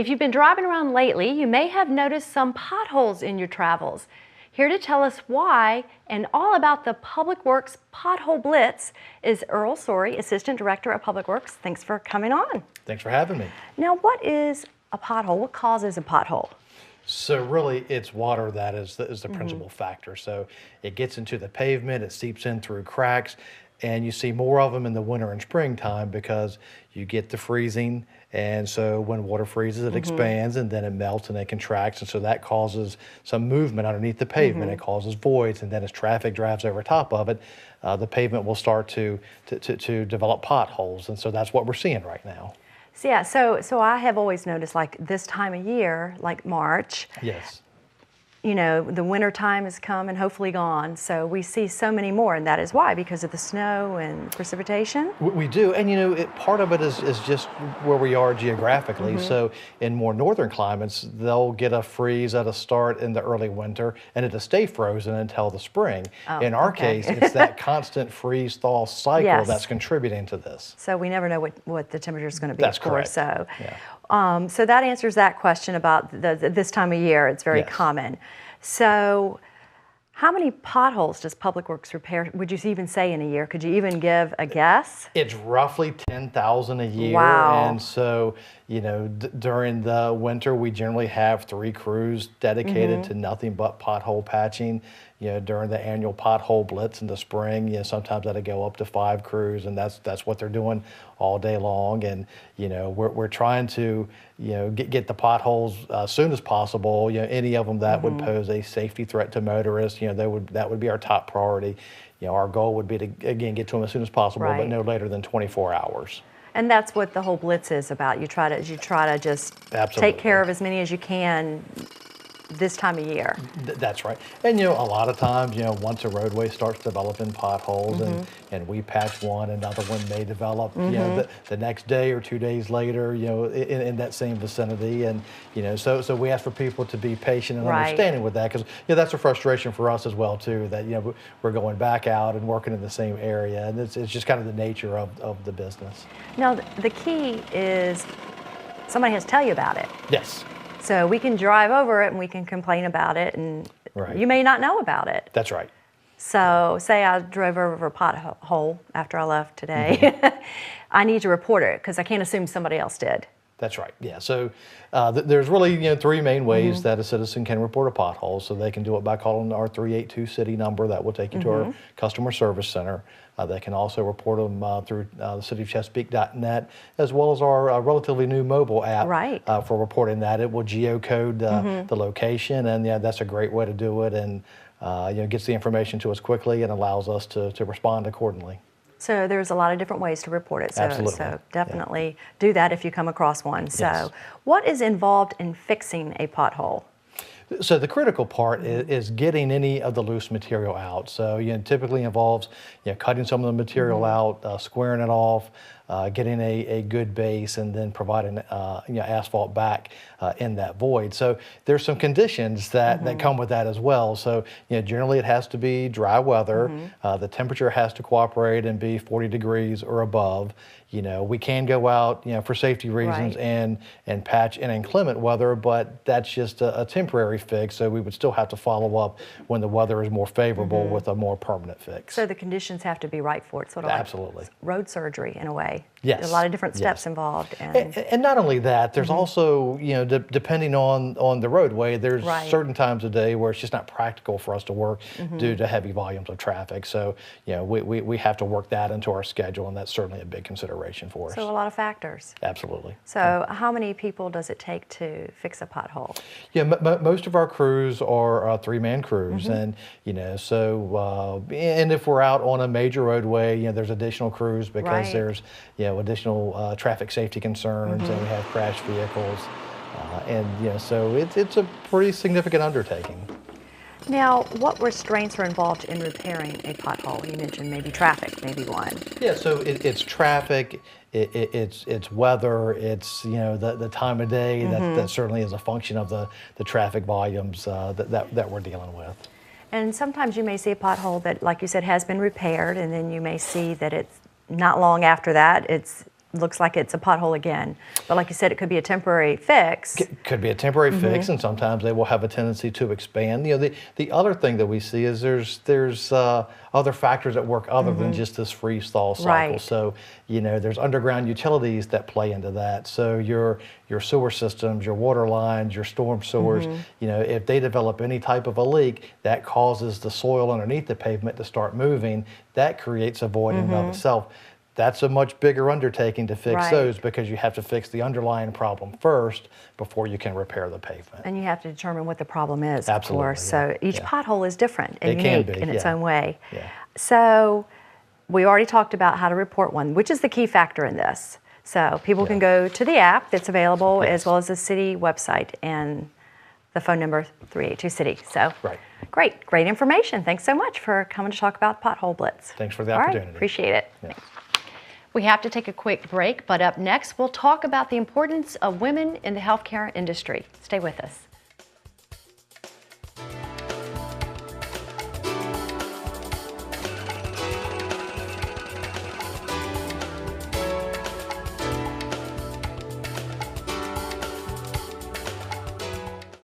If you've been driving around lately, you may have noticed some potholes in your travels. Here to tell us why and all about the Public Works Pothole Blitz is Earl Sorey, Assistant Director of Public Works. Thanks for coming on. Thanks for having me. Now, what is a pothole? What causes a pothole? So really, it's water that is the principal factor. So it gets into the pavement, it seeps in through cracks, and you see more of them in the winter and springtime because you get the freezing. And so when water freezes, it expands and then it melts and it contracts. And so that causes some movement underneath the pavement. It causes voids. And then as traffic drives over top of it, the pavement will start to develop potholes. And so that's what we're seeing right now. So yeah, so I have always noticed, like this time of year, like March. Yes. You know, the winter time has come and hopefully gone, so we see so many more, and that is why, because of the snow and precipitation? We do, and you know, part of it is just where we are geographically. So in more northern climates, they'll get a freeze at a start in the early winter, and it'll stay frozen until the spring. In our case, it's that constant freeze-thaw cycle that's contributing to this. So we never know what the temperature is going to be, That's of course. correct. So that answers that question about this time of year. It's very common. So how many potholes does Public Works repair, would you even say, in a year? Could you even give a guess? It's roughly 10,000 a year. Wow. And so, you know, during the winter, we generally have 3 crews dedicated to nothing but pothole patching. You know, during the annual Pothole Blitz in the spring, you know, sometimes that'll go up to 5 crews, and that's what they're doing all day long. And you know, we're trying to, you know, get the potholes as soon as possible. You know, any of them that would pose a safety threat to motorists, you know, that would be our top priority. You know, our goal would be to again get to them as soon as possible, but no later than 24 hours. And that's what the whole Blitz is about. You try to just take care of as many as you can this time of year. That's right. And you know, a lot of times, you know, once a roadway starts developing potholes and we patch one, another one may develop, you know, the next day or 2 days later, you know, in that same vicinity. And, you know, so we ask for people to be patient and understanding with that, because, you know, that's a frustration for us as well, too, that, you know, we're going back out and working in the same area. And it's just kind of the nature of the business. Now, the key is somebody has to tell you about it. Yes. So we can drive over it and we can complain about it, and you may not know about it. That's right. So say I drove over a pothole after I left today. I need to report it because I can't assume somebody else did. That's right. Yeah. So there's really, you know, 3 main ways that a citizen can report a pothole. So they can do it by calling our 382 city number that will take you to our customer service center. They can also report them through the cityofchesapeake.net, as well as our relatively new mobile app for reporting that. It will geocode the location, and yeah, that's a great way to do it, and you know, gets the information to us quickly and allows us to respond accordingly. So there's a lot of different ways to report it. So definitely do that if you come across one. So what is involved in fixing a pothole? So the critical part is getting any of the loose material out. So, you know, typically involves, you know, cutting some of the material out, squaring it off, getting a good base, and then providing you know, asphalt back in that void. So there's some conditions that come with that as well. So, you know, generally it has to be dry weather. The temperature has to cooperate and be 40 degrees or above. You know, we can go out, you know, for safety reasons and patch in inclement weather, but that's just a temporary fix. So we would still have to follow up when the weather is more favorable with a more permanent fix. So the conditions have to be right for it, sort of like road surgery in a way. Yes. There's a lot of different steps involved. And not only that, there's also, you know, depending on the roadway, there's certain times of day where it's just not practical for us to work due to heavy volumes of traffic. So, you know, we have to work that into our schedule, and that's certainly a big consideration for us. So a lot of factors. Absolutely. So how many people does it take to fix a pothole? Yeah, most of our crews are 3-man crews, and you know, so and if we're out on a major roadway, you know, there's additional crews because there's, you know, additional traffic safety concerns, and we have crashed vehicles, and you know, so it's a pretty significant undertaking. Now, what restraints are involved in repairing a pothole? You mentioned maybe traffic, maybe one. Yeah, so it's traffic, it's weather, it's, you know, the time of day. That certainly is a function of the traffic volumes that we're dealing with. And sometimes you may see a pothole that, like you said, has been repaired, and then you may see that it's not long after that, it's looks like it's a pothole again. But like you said, it could be a temporary fix. Could be a temporary fix, and sometimes they will have a tendency to expand. The other thing that we see is there's other factors at work other than just this freeze-thaw cycle. Right. So, there's underground utilities that play into that. So your sewer systems, your water lines, your storm sewers, if they develop any type of a leak, that causes the soil underneath the pavement to start moving. That creates a void in and of itself. That's a much bigger undertaking to fix Right. those, because you have to fix the underlying problem first before you can repair the pavement. And you have to determine what the problem is, Absolutely, of course. yeah, So each yeah. pothole is different and It can unique be, in its yeah. own way. Yeah. So we already talked about how to report one, which is the key factor in this. So people can go to the app that's available, Yes. as well as the city website and the phone number 382-CITY. So Right. great information. Thanks so much for coming to talk about Pothole Blitz. Thanks for the All right, opportunity. appreciate it. Yeah. We have to take a quick break, but up next we'll talk about the importance of women in the healthcare industry. Stay with us.